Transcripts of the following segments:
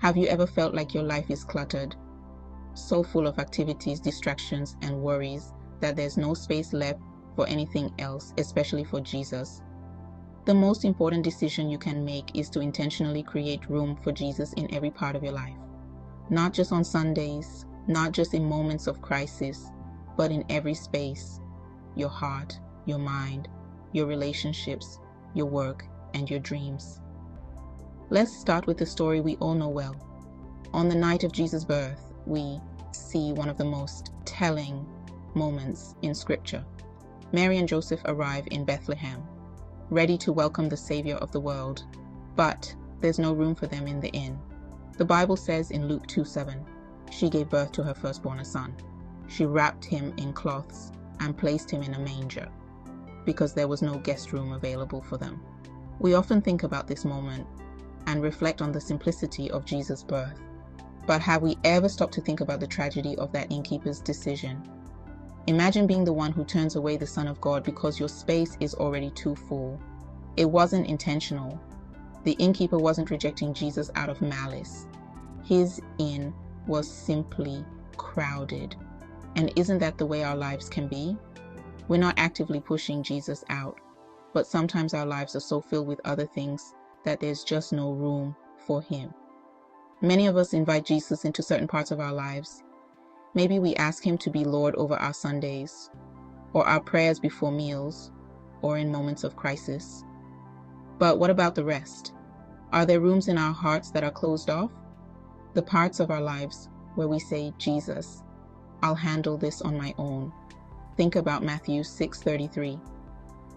Have you ever felt like your life is cluttered, so full of activities, distractions, and worries that there's no space left for anything else, especially for Jesus? The most important decision you can make is to intentionally create room for Jesus in every part of your life. Not just on Sundays, not just in moments of crisis, but in every space: your heart, your mind, your relationships, your work, and your dreams. Let's start with the story we all know well. On the night of Jesus' birth, we see one of the most telling moments in Scripture. Mary and Joseph arrive in Bethlehem, ready to welcome the Savior of the world, but there's no room for them in the inn. The Bible says in Luke 2:7, she gave birth to her firstborn, a son. She wrapped him in cloths and placed him in a manger, because there was no guest room available for them. We often think about this moment and reflect on the simplicity of Jesus' birth. But have we ever stopped to think about the tragedy of that innkeeper's decision? Imagine being the one who turns away the Son of God because your space is already too full. It wasn't intentional. The innkeeper wasn't rejecting Jesus out of malice. His inn was simply crowded. And isn't that the way our lives can be? We're not actively pushing Jesus out, but sometimes our lives are so filled with other things that there's just no room for him. Many of us invite Jesus into certain parts of our lives. Maybe we ask him to be Lord over our Sundays, or our prayers before meals, or in moments of crisis. But what about the rest? Are there rooms in our hearts that are closed off? The parts of our lives where we say, Jesus, I'll handle this on my own. Think about Matthew 6:33.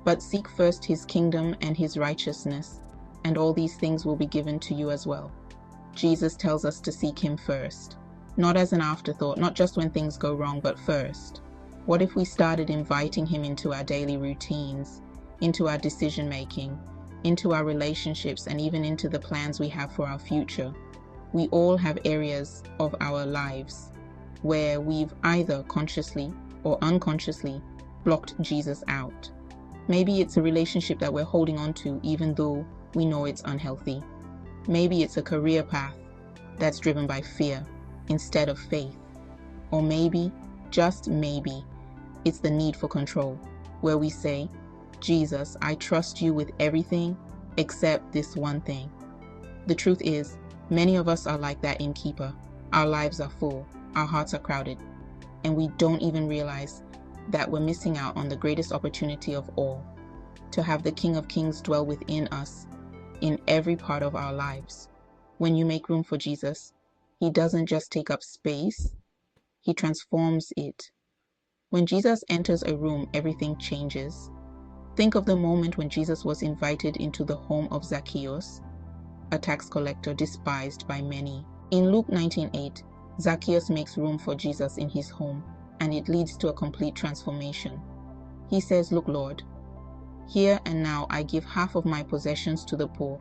But seek first his kingdom and his righteousness, and all these things will be given to you as well. Jesus tells us to seek him first, not as an afterthought, not just when things go wrong, but first. What if we started inviting him into our daily routines, into our decision making, into our relationships, and even into the plans we have for our future? We all have areas of our lives where we've either consciously or unconsciously blocked Jesus out. Maybe it's a relationship that we're holding on to even though we know it's unhealthy. Maybe it's a career path that's driven by fear instead of faith. Or maybe, just maybe, it's the need for control, where we say, Jesus, I trust you with everything except this one thing. The truth is, many of us are like that innkeeper. Our lives are full, our hearts are crowded, and we don't even realize that we're missing out on the greatest opportunity of all, to have the King of Kings dwell within us in every part of our lives. When you make room for Jesus, he doesn't just take up space, he transforms it. When Jesus enters a room, everything changes. Think of the moment when Jesus was invited into the home of Zacchaeus, a tax collector despised by many. In Luke 19:8, Zacchaeus makes room for Jesus in his home, and it leads to a complete transformation. He says, "Look, Lord, here and now I give half of my possessions to the poor,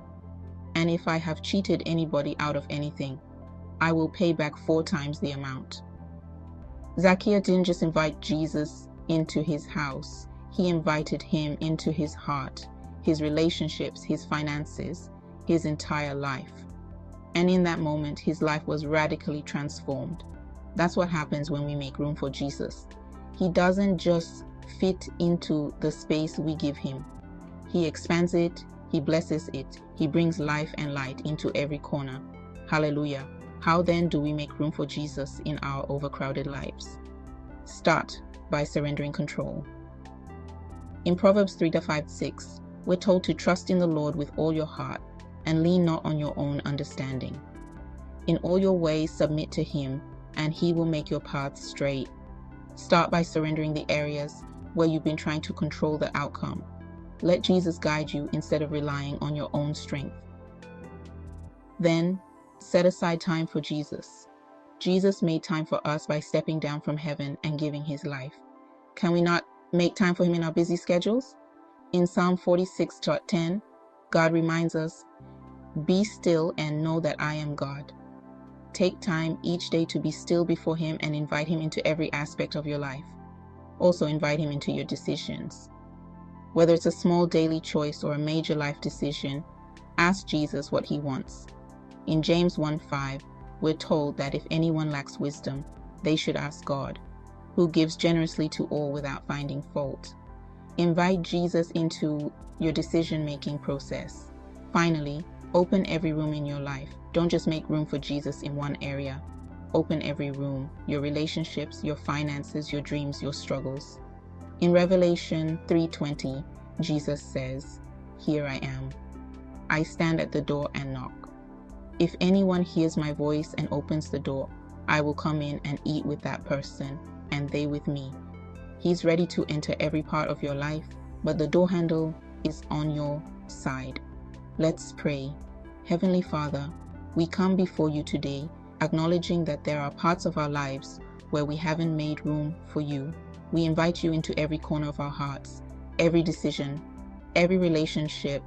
and if I have cheated anybody out of anything, I will pay back 4 times the amount." Zacchaeus didn't just invite Jesus into his house, he invited him into his heart, his relationships, his finances, his entire life. And in that moment, his life was radically transformed. That's what happens when we make room for Jesus. He doesn't just fit into the space we give him. He expands it, he blesses it, he brings life and light into every corner. Hallelujah. How then do we make room for Jesus in our overcrowded lives? Start by surrendering control. In Proverbs 3:5-6, we're told to trust in the Lord with all your heart and lean not on your own understanding. In all your ways submit to him, and he will make your paths straight. Start by surrendering the areas where you've been trying to control the outcome. Let Jesus guide you instead of relying on your own strength. Then, set aside time for Jesus. Jesus made time for us by stepping down from heaven and giving his life. Can we not make time for him in our busy schedules? In Psalm 46:10, God reminds us, "Be still and know that I am God." Take time each day to be still before him and invite him into every aspect of your life. Also invite him into your decisions. Whether it's a small daily choice or a major life decision, ask Jesus what he wants. In James 1:5, we're told that if anyone lacks wisdom, they should ask God, who gives generously to all without finding fault. Invite Jesus into your decision-making process. Finally, open every room in your life. Don't just make room for Jesus in one area. Open every room, your relationships, your finances, your dreams, your struggles. In Revelation 3:20, Jesus says, "Here I am. I stand at the door and knock. If anyone hears my voice and opens the door, I will come in and eat with that person, and they with me." He's ready to enter every part of your life, but the door handle is on your side. Let's pray. Heavenly Father, we come before you today, acknowledging that there are parts of our lives where we haven't made room for you. We invite you into every corner of our hearts, every decision, every relationship,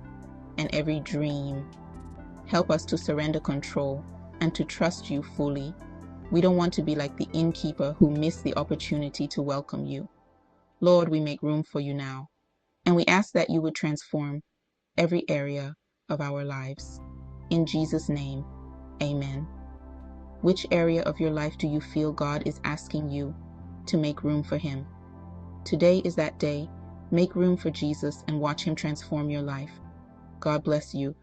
and every dream. Help us to surrender control and to trust you fully. We don't want to be like the innkeeper who missed the opportunity to welcome you. Lord, we make room for you now, and we ask that you would transform every area of our lives. In Jesus' name, amen. Which area of your life do you feel God is asking you to make room for him? Today is that day. Make room for Jesus and watch him transform your life. God bless you.